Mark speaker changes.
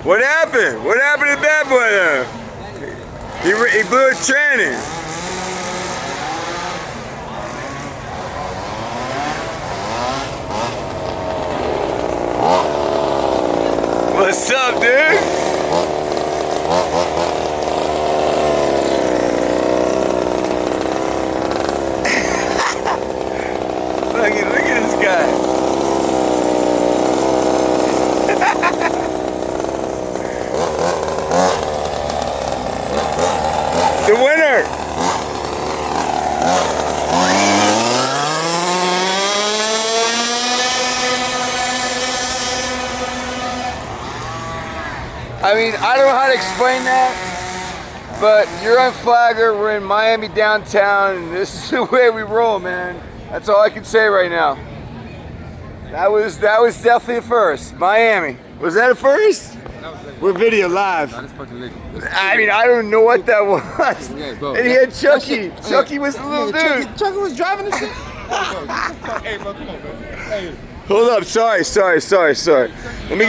Speaker 1: What happened? What happened to that boy there? He blew his tranny. What's up, dude? Look at this guy. The winner! I mean, I don't know how to explain that, but you're on Flagler, we're in Miami downtown, and this is the way we roll, man. That's all I can say right now. That was definitely a first. Miami. Was that a first? We're video live. I mean, I don't know what that was. And he had Chucky. Chucky was the little dude.
Speaker 2: Chucky was driving the shit. Hey, bro, come on, man. Hey.
Speaker 1: Hold up. Sorry. Let me get